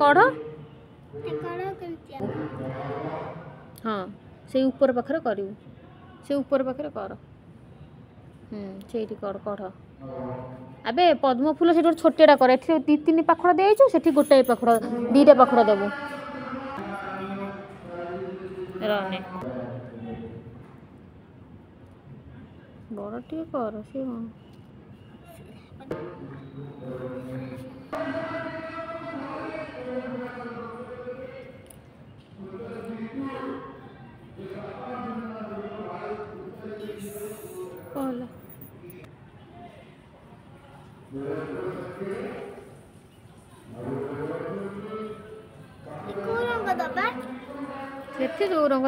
कढ़ हाँ से ऊपर पाखरे करू से ऊपर पाखरे कर से कर कढ़ अबे पद्म फूल से छोटेटा कर ए दी तीन पाखड़ देचु से गोटाए पाखड़ दीटा पाखड़ देबू रहने बड़ टे कर से कहला को रंग दबा से जो रंग